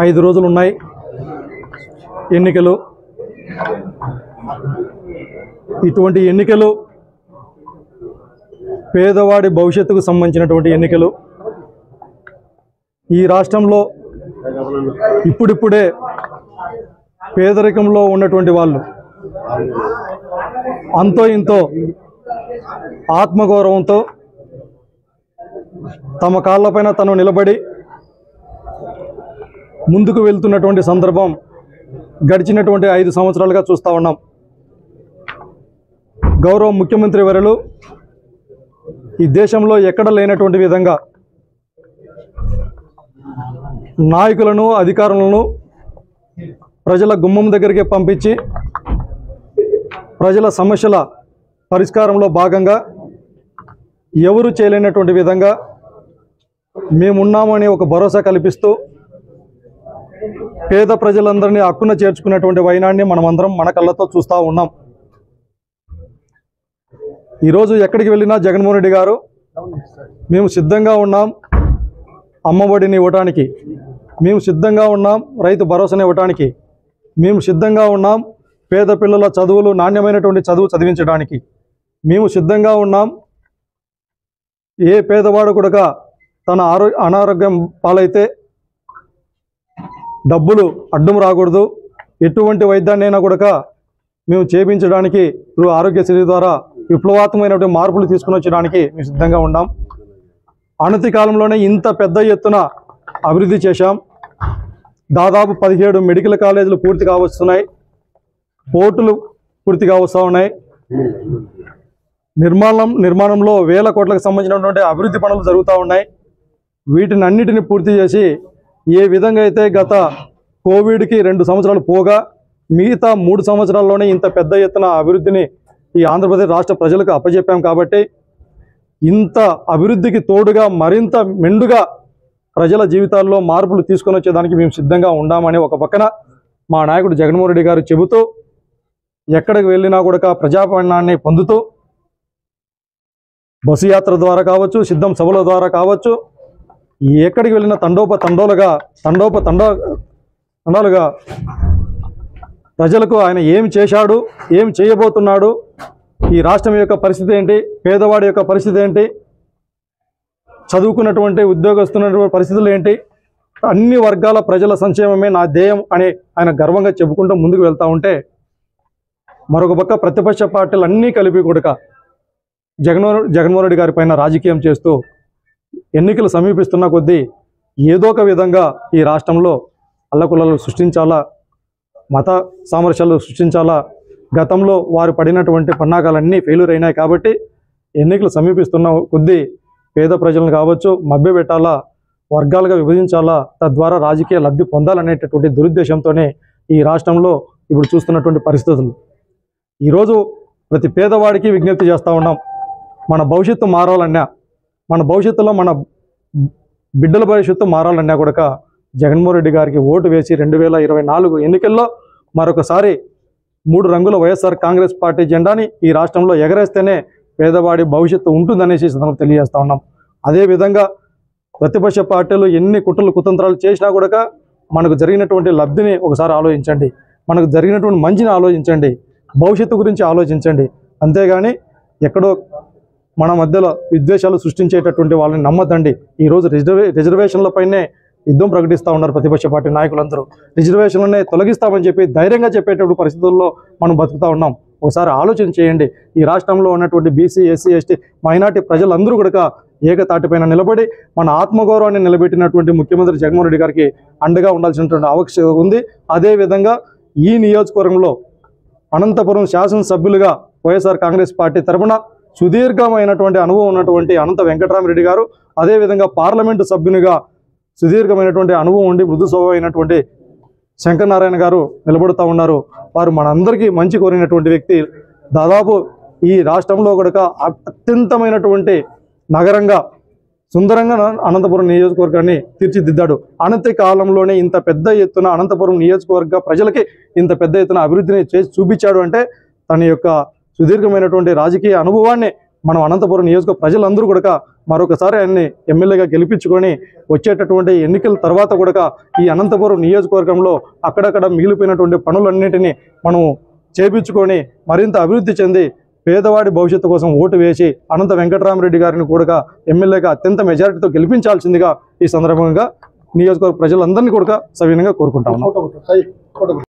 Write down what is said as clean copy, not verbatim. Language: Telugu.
5 రోజులు ఉన్నాయి ఎన్నికలు. ఇటువంటి ఎన్నికలు పేదవాడి భవిష్యత్తుకు సంబంధించినటువంటి ఎన్నికలు. ఈ రాష్ట్రంలో ఇప్పుడిప్పుడే పేదరికంలో ఉన్నటువంటి వాళ్ళు అంతో ఇంతో ఆత్మగౌరవంతో తమ కాళ్ళపైన తను నిలబడి ముందుకు వెళ్తున్నటువంటి సందర్భం గడిచినటువంటి 5 సంవత్సరాలుగా చూస్తూ ఉన్నాం. గౌరవ ముఖ్యమంత్రి వర్యులు ఈ దేశంలో ఎక్కడ లేనటువంటి విధంగా నాయకులను అధికారులను ప్రజల గుమ్మం దగ్గరికి పంపించి ప్రజల సమస్యల పరిష్కారంలో భాగంగా ఎవరు చేయలేనటువంటి విధంగా మేమున్నామని ఒక భరోసా కల్పిస్తూ పేద ప్రజలందరినీ హక్కున చేర్చుకున్నటువంటి వైనాన్ని మనమందరం మన కళ్ళతో చూస్తూ ఉన్నాం. ఈరోజు ఎక్కడికి వెళ్ళినా జగన్మోహన్ రెడ్డి గారు మేము సిద్ధంగా ఉన్నాం అమ్మఒడిని ఇవ్వడానికి, మేము సిద్ధంగా ఉన్నాం రైతు భరోసాని ఇవ్వడానికి, మేము సిద్ధంగా ఉన్నాం పేద పిల్లల చదువులు నాణ్యమైనటువంటి చదువు చదివించడానికి, మేము సిద్ధంగా ఉన్నాం ఏ పేదవాడు కూడా తన అనారోగ్యం పాలైతే డబ్బులు అడ్డం రాకూడదు, ఎటువంటి వైద్యాన్నైనా కూడా మేము చేయించడానికి ఆరోగ్యశ్రీ ద్వారా విప్లవాత్మకమైనటువంటి మార్పులు తీసుకుని వచ్చడానికి మేము సిద్ధంగా ఉన్నాం. అనతి కాలంలోనే ఇంత పెద్ద ఎత్తున అభివృద్ధి చేశాం. దాదాపు 17 మెడికల్ కాలేజీలు పూర్తి కావస్తున్నాయి, పోర్టులు పూర్తి కావస్తూ ఉన్నాయి. నిర్మాణంలో వేల కోట్లకు సంబంధించినటువంటి అభివృద్ధి పనులు జరుగుతూ ఉన్నాయి. వీటిని అన్నిటిని పూర్తి చేసి ఏ విధంగా అయితే గత కోవిడ్కి 2 సంవత్సరాలు పోగా మిగతా 3 సంవత్సరాల్లోనే ఇంత పెద్ద ఎత్తున అభివృద్ధిని ఈ ఆంధ్రప్రదేశ్ రాష్ట్ర ప్రజలకు అప్పచెప్పాం. కాబట్టి ఇంత అభివృద్ధికి తోడుగా మరింత మెండుగా ప్రజల జీవితాల్లో మార్పులు తీసుకొని వచ్చేదానికి మేము సిద్ధంగా ఉండామని ఒక పక్కన మా నాయకుడు జగన్మోహన్ రెడ్డి గారు చెబుతూ ఎక్కడికి వెళ్ళినా కూడా ప్రజాపాలనాన్ని పొందుతూ బస్సు యాత్ర ద్వారా కావచ్చు, సిద్ధం సభల ద్వారా కావచ్చు, ఎక్కడికి వెళ్ళిన తండోపతండాలుగా ప్రజలకు ఆయన ఏం చేశాడు, ఏం చేయబోతున్నాడు, ఈ రాష్ట్రం యొక్క పరిస్థితి ఏంటి, పేదవాడి యొక్క పరిస్థితి ఏంటి, చదువుకున్నటువంటి ఉద్యోగస్తున్నటువంటి పరిస్థితులు ఏంటి, అన్ని వర్గాల ప్రజల సంక్షేమమే నా ధ్యేయం అని ఆయన గర్వంగా చెప్పుకుంటూ ముందుకు వెళ్తూ ఉంటే మరొక పక్క ప్రతిపక్ష పార్టీలు అన్నీ కలిపి కూడా జగన్మోహన్ రెడ్డి గారి పైన రాజకీయం చేస్తూ ఎన్నికలు సమీపిస్తున్న కొద్దీ ఏదో ఒక విధంగా ఈ రాష్ట్రంలో అల్లకుల్లలు సృష్టించాలా, మత సామరస్యాలు సృష్టించాలా. గతంలో వారు పడినటువంటి పన్నాగాలన్నీ ఫెయిల్యూర్ అయినాయి. కాబట్టి ఎన్నికలు సమీపిస్తున్న కొద్దీ పేద ప్రజలను కావచ్చు మభ్యపెట్టాలా, వర్గాలుగా విభజించాలా, తద్వారా రాజకీయ లబ్ధి పొందాలనేటటువంటి దురుద్దేశంతోనే ఈ రాష్ట్రంలో ఇప్పుడు చూస్తున్నటువంటి పరిస్థితులు. ఈరోజు ప్రతి పేదవాడికి విజ్ఞప్తి చేస్తూ ఉన్నాం, మన భవిష్యత్తు మారాలన్నా, మన భవిష్యత్తులో మన బిడ్డల భవిష్యత్తు మారాలన్నా కూడా జగన్మోహన్ రెడ్డి గారికి ఓటు వేసి 2024 ఎన్నికల్లో మరొకసారి 3 రంగుల వైఎస్ఆర్ కాంగ్రెస్ పార్టీ జెండాని ఈ రాష్ట్రంలో ఎగరేస్తేనే పేదవాడి భవిష్యత్తు ఉంటుందనేసి తెలియజేస్తూ ఉన్నాం. అదేవిధంగా ప్రతిపక్ష పార్టీలు ఎన్ని కుతంత్రాలు చేసినా కూడా మనకు జరిగినటువంటి లబ్ధిని ఒకసారి ఆలోచించండి, మనకు జరిగినటువంటి మంచిని ఆలోచించండి, భవిష్యత్తు గురించి ఆలోచించండి. అంతేగాని ఎక్కడో మన మధ్యలో విద్వేషాలు సృష్టించేటటువంటి వాళ్ళని నమ్మద్దండి. ఈరోజు రిజర్వేషన్లపైనే యుద్ధం ప్రకటిస్తూ ఉన్నారు ప్రతిపక్ష పార్టీ నాయకులందరూ. రిజర్వేషన్లనే తొలగిస్తామని చెప్పి ధైర్యంగా చెప్పేటప్పుడు పరిస్థితుల్లో మనం బతుకుతూ ఉన్నాం. ఒకసారి ఆలోచన చేయండి. ఈ రాష్ట్రంలో ఉన్నటువంటి బీసీ, ఎస్సీ, ఎస్టీ, మైనార్టీ ప్రజలందరూ కూడా ఏకతాటిపైన నిలబడి మన ఆత్మగౌరవాన్ని నిలబెట్టినటువంటి ముఖ్యమంత్రి జగన్మోహన్ రెడ్డి గారికి అండగా ఉండాల్సినటువంటి ఆవశ్యకత ఉంది. అదేవిధంగా ఈ నియోజకవర్గంలో అనంతపురం శాసనసభ్యులుగా వైఎస్ఆర్ కాంగ్రెస్ పార్టీ తరఫున సుదీర్ఘమైనటువంటి అనుభవం ఉన్నటువంటి అనంత వెంకటరామరెడ్డి గారు, అదేవిధంగా పార్లమెంటు సభ్యునిగా సుదీర్ఘమైనటువంటి అనుభవం ఉండి మృదు స్వభావం అయినటువంటి శంకరనారాయణ గారు నిలబడుతూ ఉన్నారు. వారు మనందరికీ మంచి కోరినటువంటి వ్యక్తి. దాదాపు ఈ రాష్ట్రంలో కూడా అత్యంతమైనటువంటి నగరంగా సుందరంగా అనంతపురం నియోజకవర్గాన్ని తీర్చిదిద్దాడు. అనతి కాలంలోనే ఇంత పెద్ద ఎత్తున అనంతపురం నియోజకవర్గ ప్రజలకి ఇంత పెద్ద ఎత్తున అభివృద్ధిని చేసి చూపించాడు అంటే తన యొక్క సుదీర్ఘమైనటువంటి రాజకీయ అనుభవాన్ని మనం అనంతపురం నియోజక ప్రజలందరూ కూడా మరొకసారి ఆయన్ని ఎమ్మెల్యేగా గెలిపించుకొని వచ్చేటటువంటి ఎన్నికల తర్వాత కూడా ఈ అనంతపురం నియోజకవర్గంలో అక్కడక్కడ మిగిలిపోయినటువంటి పనులన్నింటినీ మనం చేపించుకొని మరింత అభివృద్ధి చెంది పేదవాడి భవిష్యత్తు కోసం ఓటు వేసి అనంత వెంకటరామరెడ్డి గారిని కూడా ఎమ్మెల్యేగా అత్యంత మెజారిటీతో గెలిపించాల్సిందిగా ఈ సందర్భంగా నియోజకవర్గ ప్రజలందరినీ కూడా సవినయంగా కోరుకుంటా ఉన్నాం.